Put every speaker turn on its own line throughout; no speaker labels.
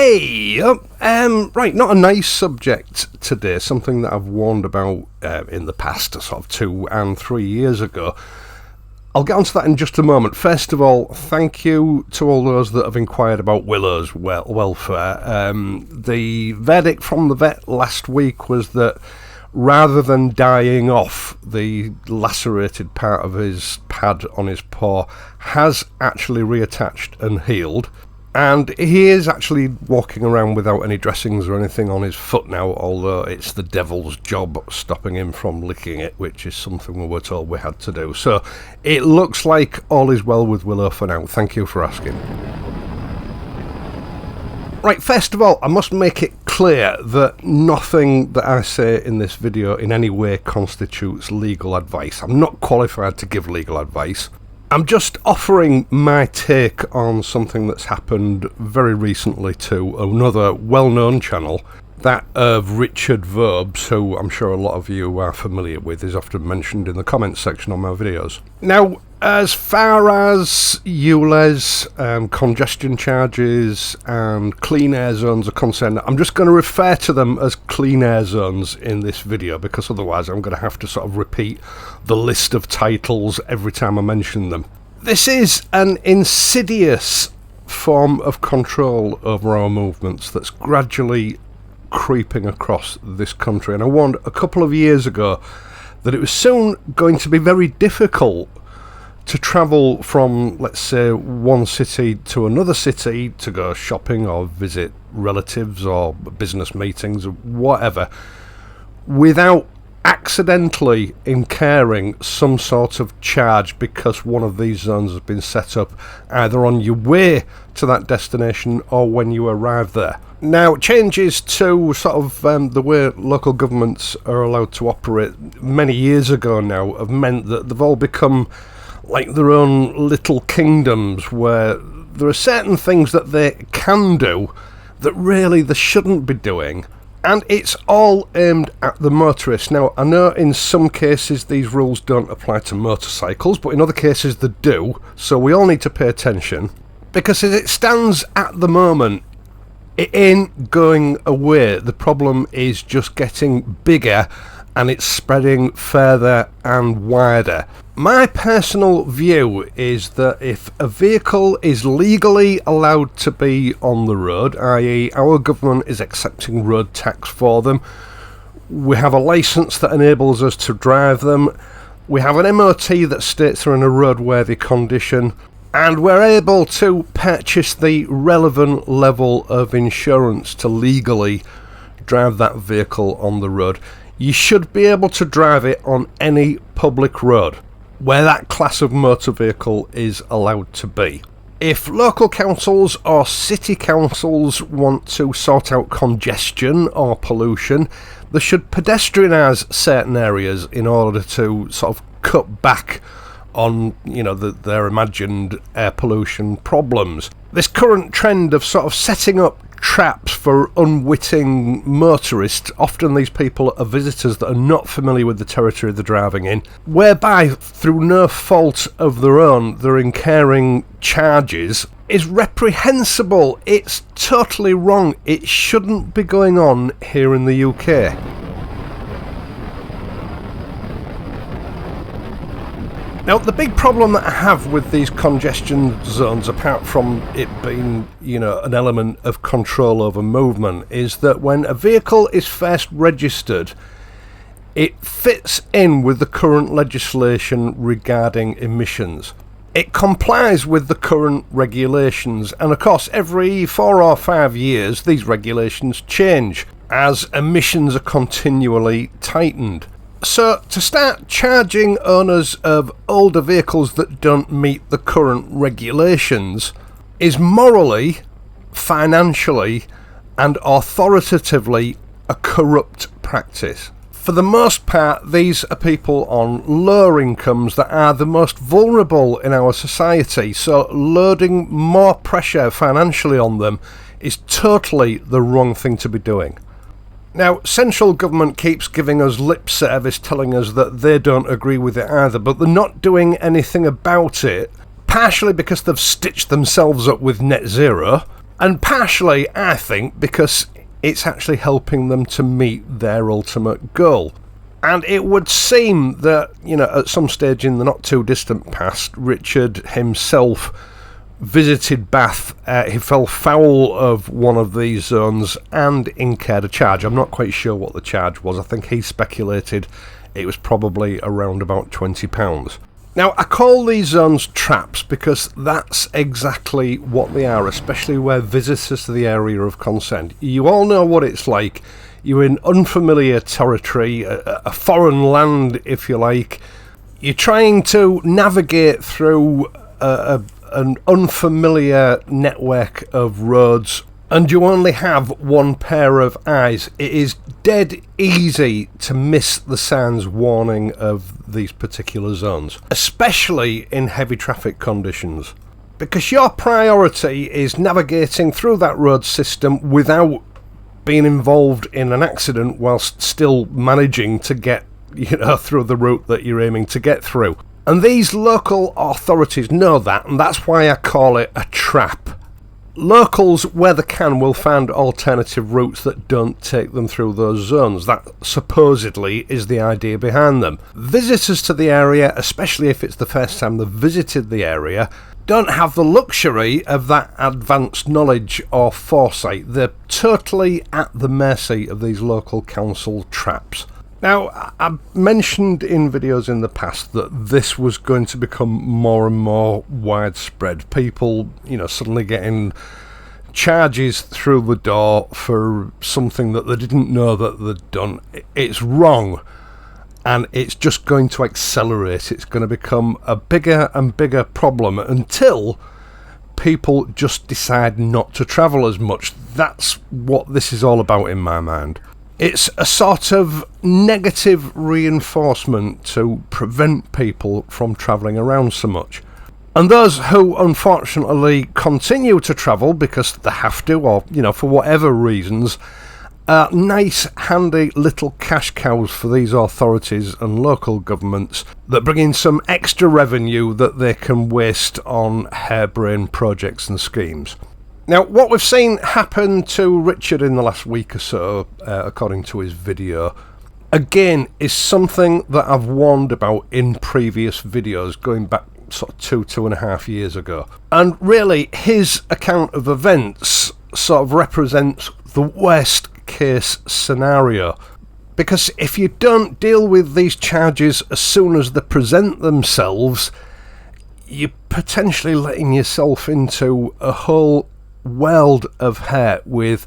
Hey! Right, not a nice subject today, something that I've warned about in the past, sort of 2 and 3 years ago. I'll get onto that in just a moment. First of all, thank you to all those that have inquired about Willow's welfare. The verdict from the vet last week was that rather than dying off, the lacerated part of his pad on his paw has actually reattached and healed. And he is actually walking around without any dressings or anything on his foot now, although it's the devil's job stopping him from licking it, which is something we were told we had to do. So it looks like all is well with Willow for now. Thank you for asking. Right, first of all, I must make it clear that nothing that I say in this video in any way constitutes legal advice. I'm not qualified to give legal advice. I'm just offering my take on something that's happened very recently to another well-known channel, that of Richard Verbs, who I'm sure a lot of you are familiar with, is often mentioned in the comments section on my videos. Now, as far as ULEZ, congestion charges and clean air zones are concerned, I'm just going to refer to them as clean air zones in this video, because otherwise I'm going to have to sort of repeat the list of titles every time I mention them. This is an insidious form of control over our movements that's gradually creeping across this country, and I warned a couple of years ago that it was soon going to be very difficult to travel from, let's say, one city to another city to go shopping or visit relatives or business meetings or whatever without accidentally incurring some sort of charge because one of these zones has been set up either on your way to that destination or when you arrive there. Now, changes to sort of the way local governments are allowed to operate many years ago now have meant that they've all become like their own little kingdoms where there are certain things that they can do that really they shouldn't be doing, and it's all aimed at the motorist. Now, I know in some cases these rules don't apply to motorcycles, but in other cases they do, so we all need to pay attention, because as it stands at the moment, it ain't going away. The problem is just getting bigger and it's spreading further and wider. My personal view is that if a vehicle is legally allowed to be on the road, i.e. our government is accepting road tax for them, we have a licence that enables us to drive them, we have an MOT that states they're in a roadworthy condition, and we're able to purchase the relevant level of insurance to legally drive that vehicle on the road, you should be able to drive it on any public road where that class of motor vehicle is allowed to be. If local councils or city councils want to sort out congestion or pollution, they should pedestrianise certain areas in order to sort of cut back on, you know, their imagined air pollution problems. This current trend of sort of setting up traps for unwitting motorists, often these people are visitors that are not familiar with the territory they're driving in, whereby through no fault of their own they're incurring charges, is reprehensible. It's totally wrong. It shouldn't be going on here in the UK. Now, the big problem that I have with these congestion zones, apart from it being, you know, an element of control over movement, is that when a vehicle is first registered, it fits in with the current legislation regarding emissions. It complies with the current regulations, and of course, every 4 or 5 years, these regulations change as emissions are continually tightened. So, to start charging owners of older vehicles that don't meet the current regulations is morally, financially, and authoritatively a corrupt practice. For the most part, these are people on lower incomes that are the most vulnerable in our society, so loading more pressure financially on them is totally the wrong thing to be doing. Now, central government keeps giving us lip service telling us that they don't agree with it either, but they're not doing anything about it, partially because they've stitched themselves up with net zero, And partially, I think, because it's actually helping them to meet their ultimate goal. And it would seem that, at some stage in the not too distant past, Richard himself visited Bath. He fell foul of one of these zones and incurred a charge. I'm not quite sure what the charge was. I think he speculated it was probably around about £20. Now, I call these zones traps because that's exactly what they are, especially where visitors to the area of concern. You all know what it's like. You're in unfamiliar territory, a foreign land, if you like. You're trying to navigate through an unfamiliar network of roads, and you only have one pair of eyes. It is dead easy to miss the signs warning of these particular zones, especially in heavy traffic conditions, because your priority is navigating through that road system without being involved in an accident whilst still managing to get through the route that you're aiming to get through. And these local authorities know that, and that's why I call it a trap. Locals, where they can, will find alternative routes that don't take them through those zones. That supposedly is the idea behind them. Visitors to the area, especially if it's the first time they've visited the area, don't have the luxury of that advanced knowledge or foresight. They're totally at the mercy of these local council traps. Now, I've mentioned in videos in the past that this was going to become more and more widespread. People, suddenly getting charges through the door for something that they didn't know that they'd done. It's wrong, and it's just going to accelerate. It's going to become a bigger and bigger problem until people just decide not to travel as much. That's what this is all about in my mind. It's a sort of negative reinforcement to prevent people from travelling around so much. And those who unfortunately continue to travel because they have to, or for whatever reasons, are nice, handy little cash cows for these authorities and local governments that bring in some extra revenue that they can waste on harebrained projects and schemes. Now, what we've seen happen to Richard in the last week or so, according to his video, again, is something that I've warned about in previous videos, going back sort of 2.5 years ago. And really, his account of events sort of represents the worst case scenario. Because if you don't deal with these charges as soon as they present themselves, you're potentially letting yourself into a whole world of hurt with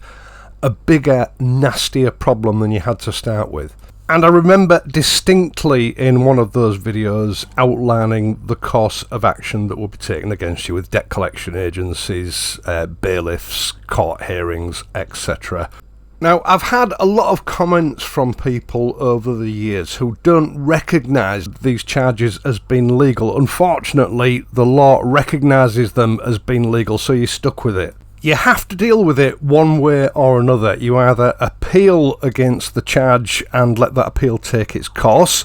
a bigger, nastier problem than you had to start with. And I remember distinctly in one of those videos outlining the course of action that will be taken against you with debt collection agencies, bailiffs, court hearings, etc. Now, I've had a lot of comments from people over the years who don't recognise these charges as being legal. Unfortunately, the law recognises them as being legal, so you're stuck with it. You have to deal with it one way or another. You either appeal against the charge and let that appeal take its course,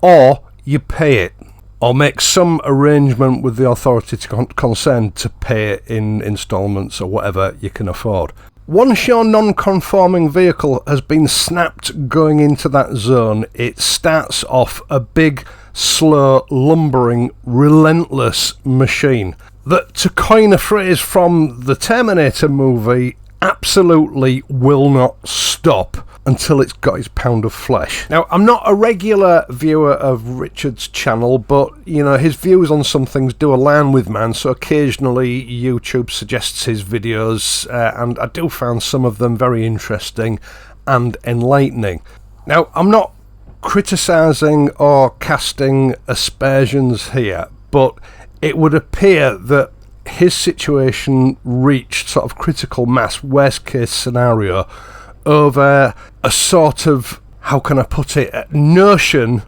or you pay it, or make some arrangement with the authority concerned to pay it in instalments or whatever you can afford. Once your non-conforming vehicle has been snapped going into that zone, it starts off a big, slow, lumbering, relentless machine that, to coin a phrase from the Terminator movie, absolutely will not stop until it's got its pound of flesh. Now, I'm not a regular viewer of Richard's channel, but, his views on some things do align with mine, so occasionally YouTube suggests his videos, and I do find some of them very interesting and enlightening. Now, I'm not criticising or casting aspersions here, but it would appear that his situation reached sort of critical mass, worst case scenario, over a sort of, how can I put it, notion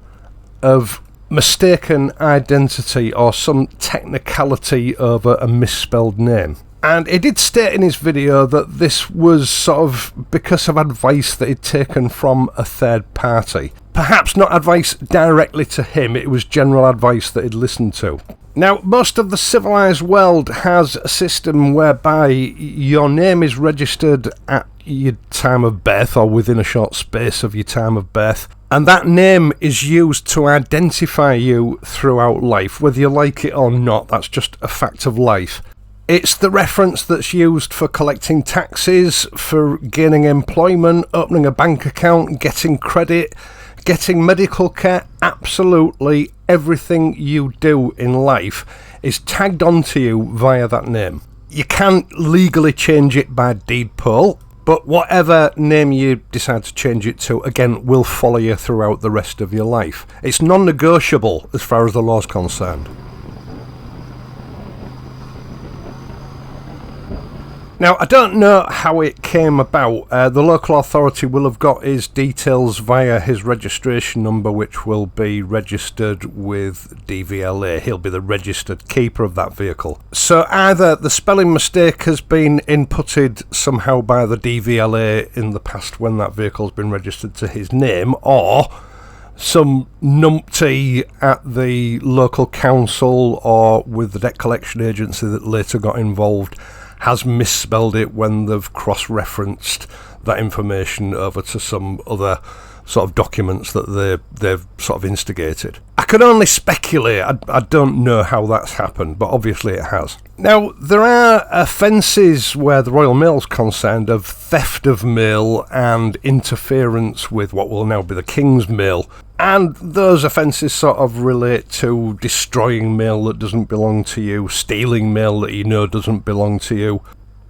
of mistaken identity or some technicality over a misspelled name. And he did state in his video that this was sort of because of advice that he'd taken from a third party. Perhaps not advice directly to him, it was general advice that he'd listened to. Now, most of the civilised world has a system whereby your name is registered at your time of birth or within a short space of your time of birth, and that name is used to identify you throughout life, whether you like it or not. That's just a fact of life. It's the reference that's used for collecting taxes, for gaining employment, opening a bank account, getting credit, getting medical care. Absolutely everything you do in life is tagged onto you via that name. You can't legally change it by deed poll, but whatever name you decide to change it to, again, will follow you throughout the rest of your life. It's non-negotiable as far as the law's concerned. Now, I don't know how it came about. The local authority will have got his details via his registration number, which will be registered with DVLA. He'll be the registered keeper of that vehicle. So either the spelling mistake has been inputted somehow by the DVLA in the past when that vehicle's been registered to his name, or some numpty at the local council or with the debt collection agency that later got involved has misspelled it when they've cross-referenced that information over to some other sort of documents that they've sort of instigated. I can only speculate. I don't know how that's happened, but obviously it has. Now, there are offences where the Royal Mail's concerned of theft of mail and interference with what will now be the King's Mail. And those offences sort of relate to destroying mail that doesn't belong to you, stealing mail that you know doesn't belong to you,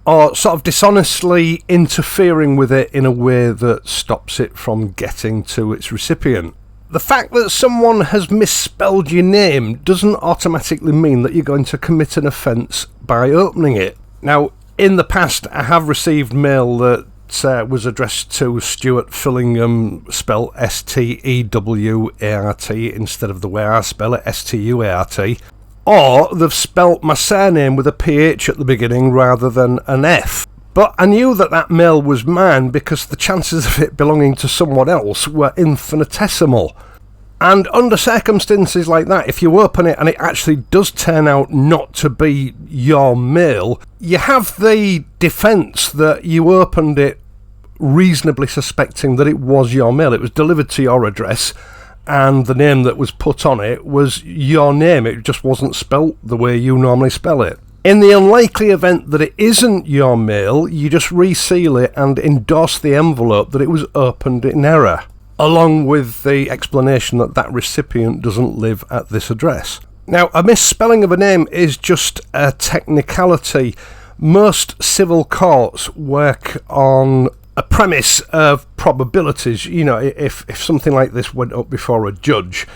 or sort of dishonestly interfering with it in a way that stops it from getting to its recipient. The fact that someone has misspelled your name doesn't automatically mean that you're going to commit an offence by opening it. Now, in the past, I have received mail that was addressed to Stuart Fillingham, spelled Stewart instead of the way I spell it, Stuart. Or they've spelt my surname with a PH at the beginning rather than an F. But I knew that that mail was mine because the chances of it belonging to someone else were infinitesimal. And under circumstances like that, if you open it and it actually does turn out not to be your mail, you have the defence that you opened it reasonably suspecting that it was your mail. It was delivered to your address and the name that was put on it was your name. It just wasn't spelt the way you normally spell it. In the unlikely event that it isn't your mail, you just reseal it and endorse the envelope that it was opened in error, along with the explanation that that recipient doesn't live at this address. Now, a misspelling of a name is just a technicality. Most civil courts work on a premise of probabilities. You know, if something like this went up before a judge,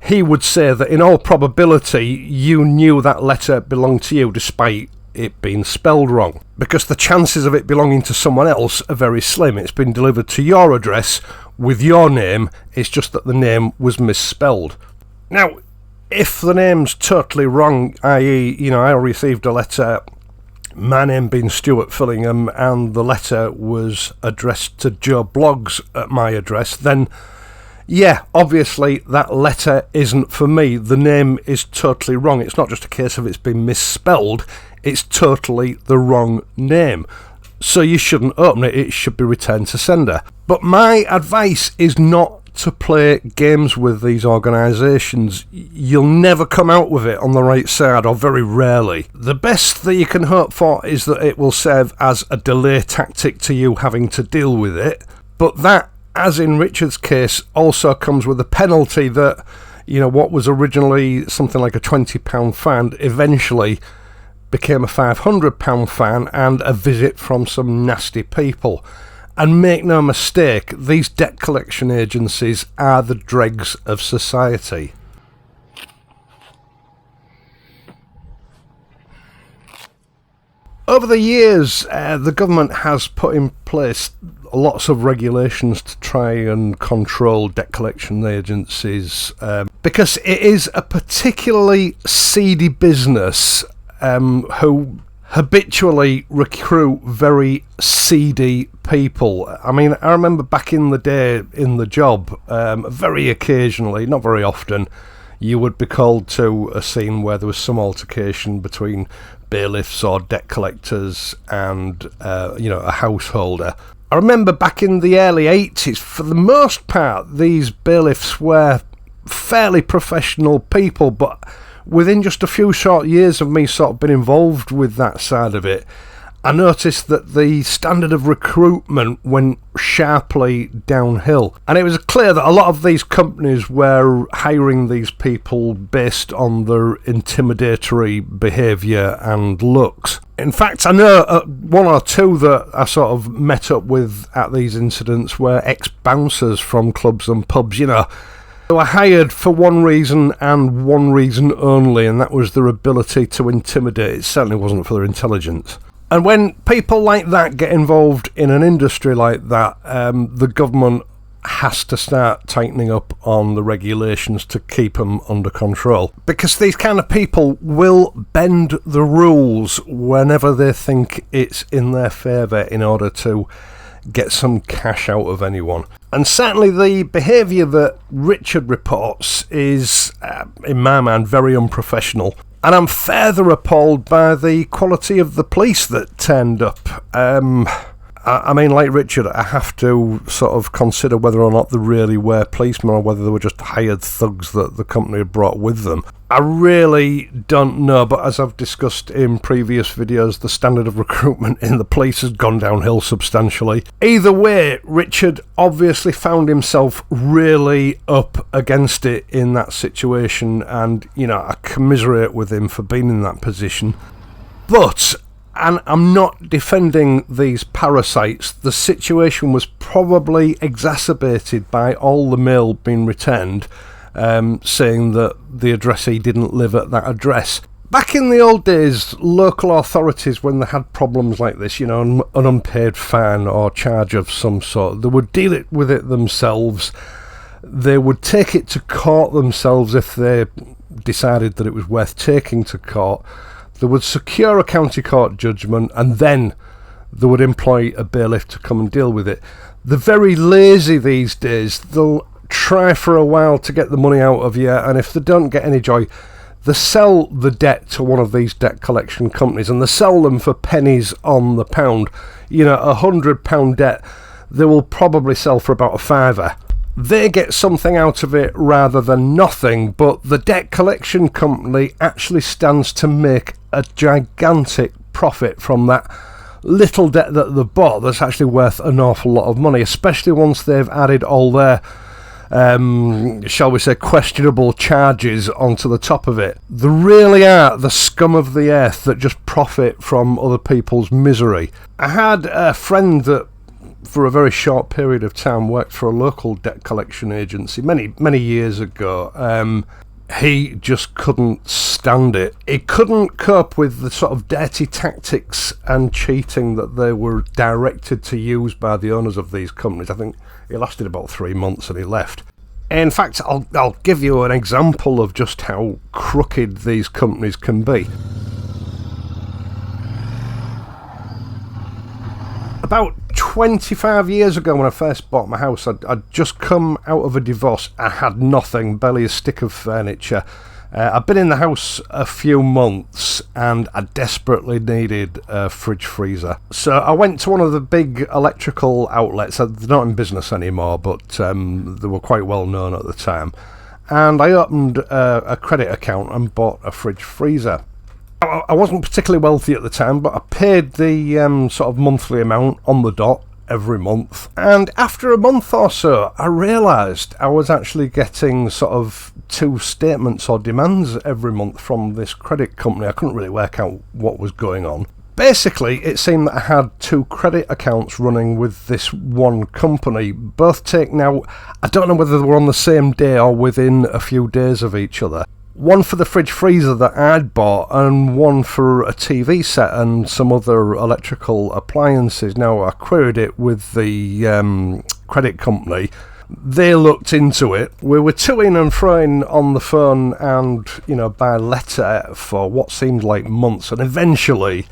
he would say that in all probability you knew that letter belonged to you despite it being spelled wrong, because the chances of it belonging to someone else are very slim. It's been delivered to your address with your name, it's just that the name was misspelled. Now, if the name's totally wrong, i.e., you know, I received a letter, my name being Stuart Fillingham, and the letter was addressed to Joe Bloggs at my address, then yeah, obviously that letter isn't for me. The name is totally wrong. It's not just a case of it's been misspelled, it's totally the wrong name. So you shouldn't open it, it should be returned to sender. But my advice is not to play games with these organisations. You'll never come out with it on the right side, or very rarely. The best that you can hope for is that it will serve as a delay tactic to you having to deal with it, but that, as in Richard's case, also comes with a penalty that, you know, what was originally something like a £20 fine eventually became a £500 fine and a visit from some nasty people. And make no mistake, these debt collection agencies are the dregs of society. Over the years, the government has put in place lots of regulations to try and control debt collection agencies, because it is a particularly seedy business who habitually recruit very seedy people. I mean, I remember back in the day in the job, very occasionally, not very often, you would be called to a scene where there was some altercation between bailiffs or debt collectors and a householder. I remember back in the early 80s, for the most part, these bailiffs were fairly professional people, but within just a few short years of me sort of being involved with that side of it, I noticed that the standard of recruitment went sharply downhill. And it was clear that a lot of these companies were hiring these people based on their intimidatory behaviour and looks. In fact, I know one or two that I sort of met up with at these incidents were ex-bouncers from clubs and pubs, They were hired for one reason and one reason only, and that was their ability to intimidate. It certainly wasn't for their intelligence. And when people like that get involved in an industry like that, the government has to start tightening up on the regulations to keep them under control. Because these kind of people will bend the rules whenever they think it's in their favour in order to get some cash out of anyone. And certainly the behaviour that Richard reports is, in my mind, very unprofessional. And I'm further appalled by the quality of the police that turned up. I mean, like Richard, I have to sort of consider whether or not they really were policemen or whether they were just hired thugs that the company had brought with them. I really don't know, but as I've discussed in previous videos, the standard of recruitment in the police has gone downhill substantially. Either way, Richard obviously found himself really up against it in that situation, and, I commiserate with him for being in that position. But, and I'm not defending these parasites, the situation was probably exacerbated by all the mail being returned, saying that the addressee didn't live at that address. Back in the old days, local authorities, when they had problems like this, an unpaid fine or charge of some sort, they would deal with it themselves. They would take it to court themselves if they decided that it was worth taking to court. They would secure a county court judgment, and then they would employ a bailiff to come and deal with it. They're very lazy these days. They'll try for a while to get the money out of you, and if they don't get any joy, they sell the debt to one of these debt collection companies, and they sell them for pennies on the pound. £100 debt, they will probably sell for about a fiver. They get something out of it rather than nothing, but the debt collection company actually stands to make a gigantic profit from that little debt that they've bought that's actually worth an awful lot of money, especially once they've added all their shall we say, questionable charges onto the top of it. They really are the scum of the earth that just profit from other people's misery. I had a friend that for a very short period of time worked for a local debt collection agency many years ago. He just couldn't stand it. He couldn't cope with the sort of dirty tactics and cheating that they were directed to use by the owners of these companies. I think it lasted about 3 months and he left. In fact, I'll give you an example of just how crooked these companies can be. About 25 years ago, when I first bought my house, I'd just come out of a divorce. I had nothing, barely a stick of furniture. I'd been in the house a few months and I desperately needed a fridge freezer. So I went to one of the big electrical outlets. They're not in business anymore, but they were quite well known at the time. And I opened a credit account and bought a fridge freezer. I wasn't particularly wealthy at the time, but I paid the sort of monthly amount on the dot every month. And after a month or so, I realised I was actually getting sort of 2 statements or demands every month from this credit company. I couldn't really work out what was going on. Basically, it seemed that I had 2 credit accounts running with this one company, both taken out. I don't know whether they were on the same day or within a few days of each other. One for the fridge freezer that I'd bought, and one for a TV set and some other electrical appliances. Now, I queried it with the credit company. They looked into it. We were to-ing and fro-ing on the phone and, by letter for what seemed like months. And eventually,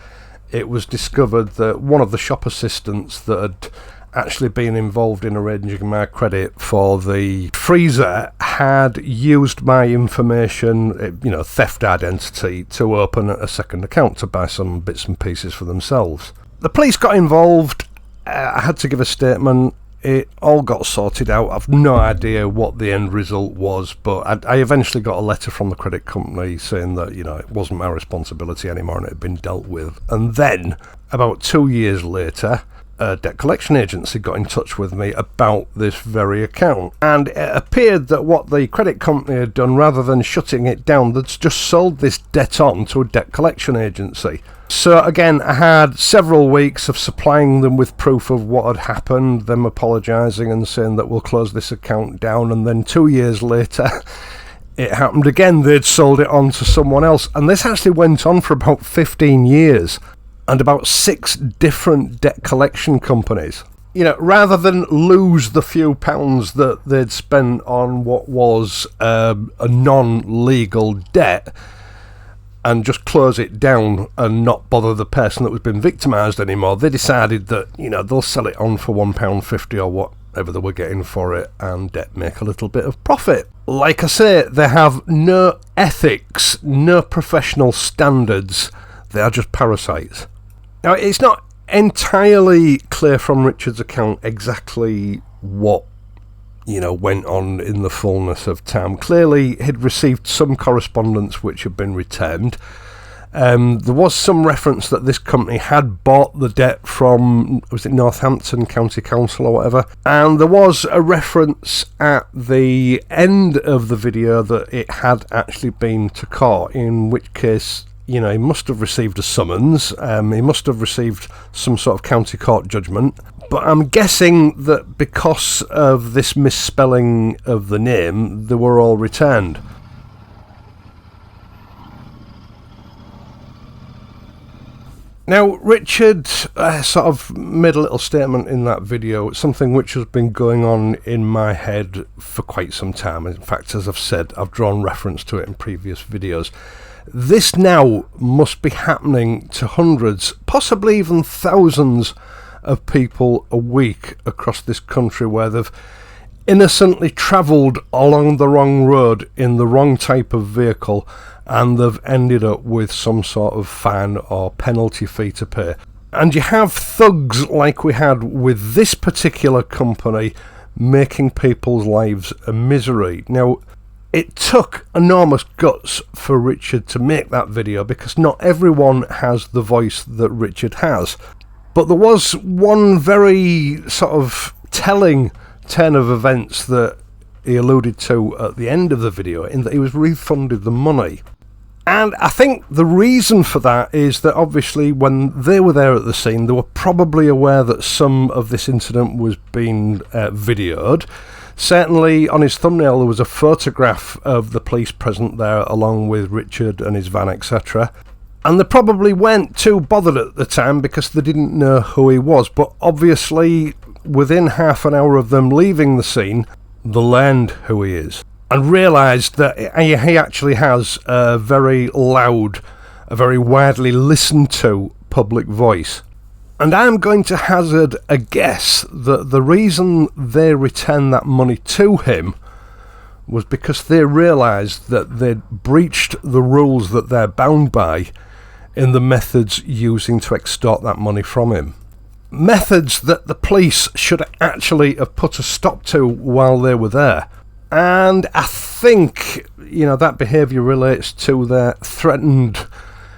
it was discovered that one of the shop assistants that had actually been involved in arranging my credit for the freezer had used my information, theft identity, to open a second account to buy some bits and pieces for themselves. The police got involved. I had to give a statement. It all got sorted out. I've no idea what the end result was, but I eventually got a letter from the credit company saying that, it wasn't my responsibility anymore and it had been dealt with. And then, about 2 years later, a debt collection agency got in touch with me about this very account. And it appeared that what the credit company had done, rather than shutting it down, they'd just sold this debt on to a debt collection agency. So again, I had several weeks of supplying them with proof of what had happened, them apologising and saying that we'll close this account down, and then 2 years later it happened again. They'd sold it on to someone else, and this actually went on for about 15 years and about 6 different debt collection companies. Rather than lose the few pounds that they'd spent on what was a non-legal debt and just close it down and not bother the person that was being victimised anymore, they decided that, they'll sell it on for £1.50 or whatever they were getting for it and make a little bit of profit. Like I say, they have no ethics, no professional standards. They are just parasites. Now, it's not entirely clear from Richard's account exactly what went on in the fullness of time. Clearly, he'd received some correspondence which had been returned. There was some reference that this company had bought the debt from, was it Northampton County Council or whatever? And there was a reference at the end of the video that it had actually been to court, in which case, he must have received a summons. He must have received some sort of county court judgment. But I'm guessing that because of this misspelling of the name, they were all returned. Now, Richard sort of made a little statement in that video, something which has been going on in my head for quite some time. In fact, as I've said, I've drawn reference to it in previous videos. This now must be happening to hundreds, possibly even thousands of people a week across this country, where they've innocently travelled along the wrong road in the wrong type of vehicle, and they've ended up with some sort of fine or penalty fee to pay. And you have thugs like we had with this particular company making people's lives a misery. Now, it took enormous guts for Richard to make that video, because not everyone has the voice that Richard has. But there was one very sort of telling turn of events that he alluded to at the end of the video, in that he was refunded the money. And I think the reason for that is that obviously when they were there at the scene, they were probably aware that some of this incident was being videoed. Certainly on his thumbnail there was a photograph of the police present there, along with Richard and his van, etc. And they probably weren't too bothered at the time because they didn't know who he was. But obviously within half an hour of them leaving the scene, they learned who he is and realised that he actually has a very loud, a very widely listened to public voice. And I'm going to hazard a guess that the reason they returned that money to him was because they realised that they'd breached the rules that they're bound by in the methods using to extort that money from him. Methods that the police should actually have put a stop to while they were there. And I think, that behaviour relates to their threatened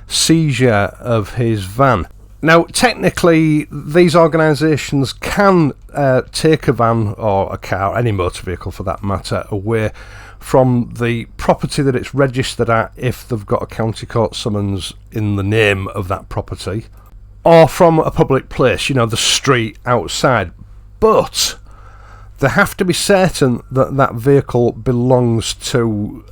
seizure of his van. Now, technically, these organisations can take a van or a car, any motor vehicle for that matter, away from the property that it's registered at if they've got a county court summons in the name of that property, or from a public place, the street outside. But they have to be certain that that vehicle belongs to,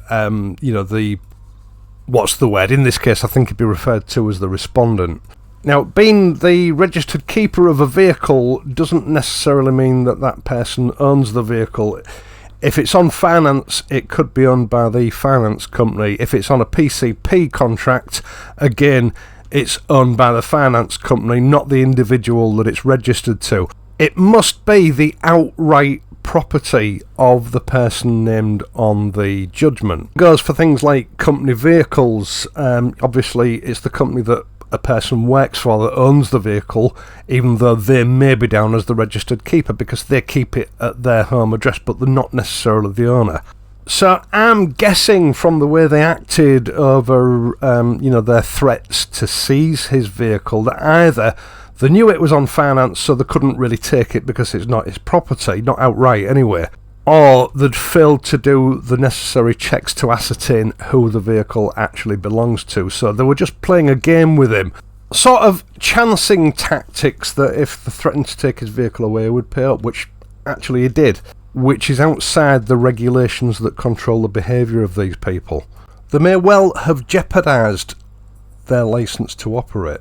what's the word? In this case, I think it'd be referred to as the respondent. Now, being the registered keeper of a vehicle doesn't necessarily mean that that person owns the vehicle. If it's on finance, it could be owned by the finance company. If it's on a PCP contract, again, it's owned by the finance company, not the individual that it's registered to. It must be the outright property of the person named on the judgment. It goes for things like company vehicles. Obviously, it's the company that a person works for that owns the vehicle, even though they may be down as the registered keeper because they keep it at their home address, but they're not necessarily the owner. So I'm guessing from the way they acted over, their threats to seize his vehicle, that either they knew it was on finance, so they couldn't really take it because it's not his property, not outright anyway, or they'd failed to do the necessary checks to ascertain who the vehicle actually belongs to. So they were just playing a game with him, sort of chancing tactics that if they threatened to take his vehicle away, he would pay up, which actually he did, which is outside the regulations that control the behaviour of these people. They may well have jeopardised their licence to operate,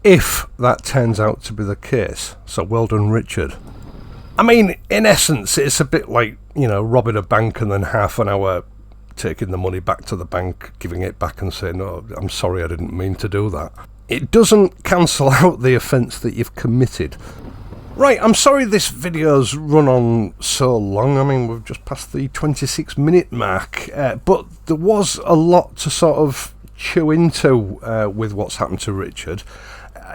if that turns out to be the case. So well done, Richard. I mean, in essence, it's a bit like, robbing a bank and then half an hour taking the money back to the bank, giving it back and saying, "No, I'm sorry, I didn't mean to do that." It doesn't cancel out the offence that you've committed. Right, I'm sorry this video's run on so long. I mean, we've just passed the 26-minute mark, but there was a lot to sort of chew into with what's happened to Richard.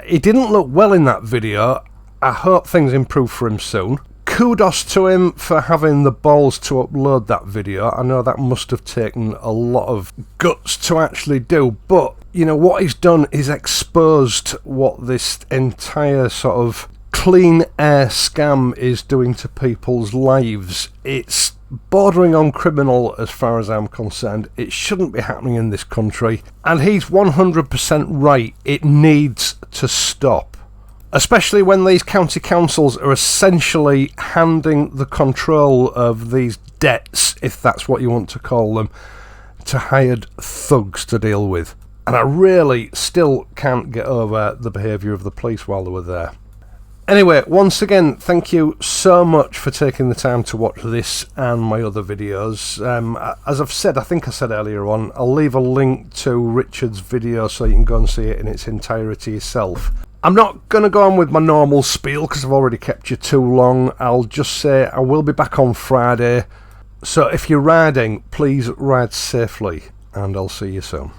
He didn't look well in that video. I hope things improve for him soon. Kudos to him for having the balls to upload that video. I know that must have taken a lot of guts to actually do, but what he's done is exposed what this entire sort of clean air scam is doing to people's lives. It's bordering on criminal as far as I'm concerned. It shouldn't be happening in this country, and he's 100% right. It needs to stop, especially when these county councils are essentially handing the control of these debts, if that's what you want to call them, to hired thugs to deal with. And I really still can't get over the behaviour of the police while they were there. Anyway, once again, thank you so much for taking the time to watch this and my other videos. As I've said, I think I said earlier on, I'll leave a link to Richard's video so you can go and see it in its entirety yourself. I'm not going to go on with my normal spiel because I've already kept you too long. I'll just say I will be back on Friday. So if you're riding, please ride safely, and I'll see you soon.